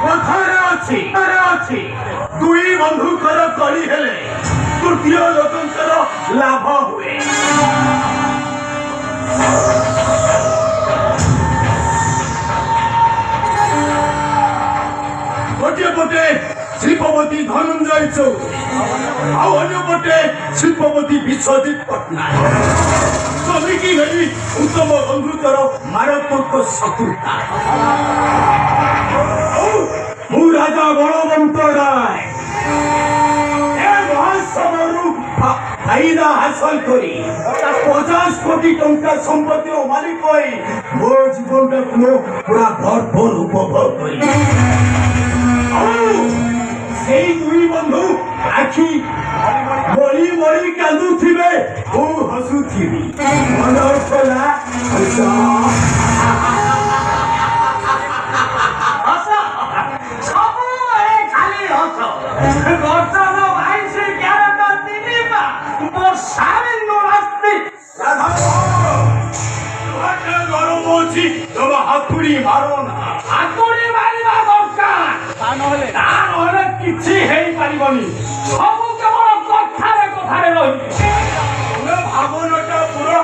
কথাରେ ଅଛି ଦୁଇ ବନ୍ଧୁଙ୍କର କଳି ହେଲେ ତୃତୀୟ ଲୋକଙ୍କର ଲାଭ ହୁଏ। ଗୋଟିଏ ପଟେ ଶିଳ୍ପପତି ଧନଞ୍ଜୟ ଚୌଧୁରୀ ଆଉ ଅନ୍ୟପଟେ ଶିଳ୍ପପତି ବିଶ୍ୱଜିତ ପଟ୍ଟନାୟକ ସମିକି ହେଇ ଉତ୍ତମ ବନ୍ଧୁତ୍ୱର ମାରାତ୍ମକ ଶତ୍ରୁତା। ମୁଁ ରାଜା ବଳବନ୍ତ ରାୟ ଏ ମହାସଭାରୁ ଫାଇଦା ହାସଲ କରି 50 କୋଟି ଟଙ୍କା ସମ୍ପତ୍ତିର ମାଲିକ ହୋଇ ମୋ ଜୀବନଟାକୁ ମୁଁ ପୁରା ଭରପୁର ଉପଭୋଗ କରି ସେଇ ଦୁଇ ବନ୍ଧୁ ଆଖି ବଳି ବଳି କାନ୍ଦୁଥିବେ ମୁଁ ହସୁଥିବି। ମନ ଖୋଲା ହାতুড়ি ମାର ନା ହାতুড়ି ମାରିବା ଦରକାର ନହେଲେ କିଛି ହେଇପାରିବନି। ସବୁ କେବଳ କଥାରେ କଥାରେ ରହିବ। ଭାବନାଟା ପୁରା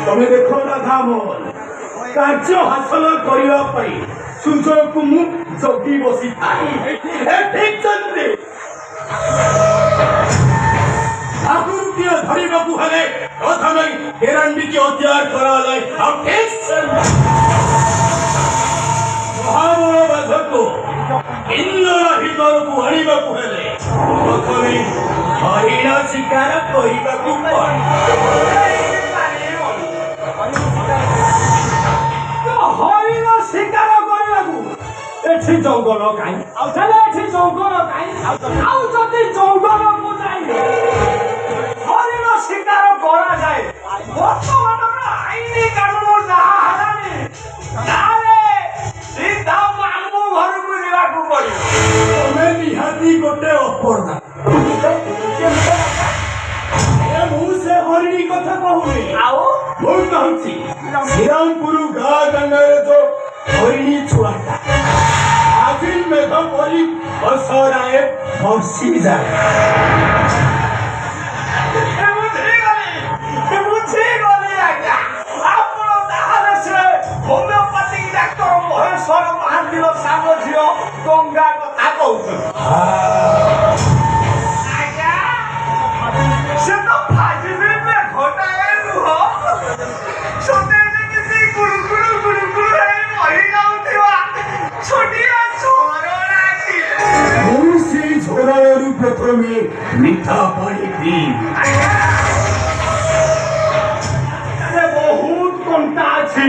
ତମେ ଦେଖ ରାଧାମୋହନ କାର୍ଯ୍ୟ ହାସଲ କରିବା ପାଇଁ ସୁଯୋଗକୁ ମୁଁ ଜଗି ବସିଥାଏ। ଠାକୁରଟିଏ ଧରିବାକୁ ହେଲେ ପ୍ରଥମେ କେରାଣ୍ଡିକି ହତ୍ୟାର କରାଯାଏ। ମହାବଳ ବାଧକୁ ଇନ୍ଦ୍ର ଭିତରକୁ ଆଣିବାକୁ ହେଲେ ପ୍ରଥମେ ହରିଣ ଶିକାର କରିବାକୁ ପଡେ। ହରିଣ ଶିକାର କରିବାକୁ ଏଠି ଜଙ୍ଗଲ କାହିଁ? ଏଠି ଜଙ୍ଗଲ କାହିଁ? ଆଉ ଯଦି ଜଙ୍ଗଲକୁ ଯାଇ ହରିଣ ଶିକାର କରାଯାଏ ବର୍ତ୍ତମାନର ଆଇନ କାନୁନ ଯାହା ହେଲାଣି ତାହେଲେ ସିଧା ମାମୁଁ ଘରକୁ ଯିବାକୁ ପଡିବ। ତମେ ନିହାତି ଗୋଟେ ଅପର୍ଦ୍ଧା। ମୁଁ ସେ ହରିଣୀ କଥା କହୁନି, ଆଉ ମୁଁ କହୁଛି ଶ୍ରୀରାମପୁର ଗାଁ ଦାଣ୍ଡରେ ଯୋଉ ହରିଣୀ ଛୁଆଟା ଆଜି ମେଘ ପରି ଅସରାଏ ବର୍ଷିଯାଏ। ହୋମିଓପାଥିକ ଡାକ୍ତର ମହେଶ୍ୱର ମହାନ୍ତିର ସାନ ଝିଅ ଗଙ୍ଗା କଥା କହୁଛନ୍ତି। ଆଜ୍ଞା ସେ ତ ଭାଜିବି ଘଟାଏ ନୁହଁ, ସତେ ଯେମିତି ଗୁରୁଗୁରୁ ଗୁରୁଗୁରୁ ହେଇ ମରି ଯାଉଥିବା ଛୋଟିଆ ଝରଣାଟି। ମୁଁ ସେଇ ଝରଣାରୁ ପ୍ରଥମେ ମିଠା ପାଣି ପିଇବି। ବହୁତ କଣ୍ଟା ଅଛି,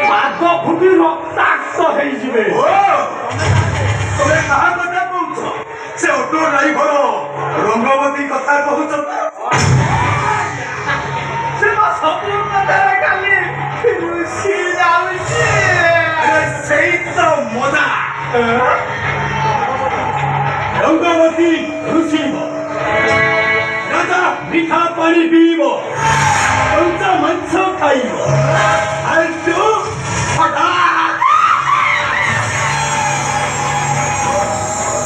ପାଦ ଫୁଟି ରକ୍ତାକ୍ତ ହେଇଯିବେ। ତମେ କାହା କଥା କହୁଛ? ସେ ଅଟୋ ଡ୍ରାଇଭର ରଙ୍ଗବତୀ କଥା କହୁଛ? ସେ ତ ସବୁ କଥାରେ ଖାଲି ରୁଷି ଯାଉଛି। ସେଇ ତ ମଜା। ରଙ୍ଗବତୀ ରୁଷିବ, ରାଜା ମିଠା ପାଣି ପିଇବ, କଞ୍ଚା ମାଂସ ଖାଇବ, ଆଉ ତୁ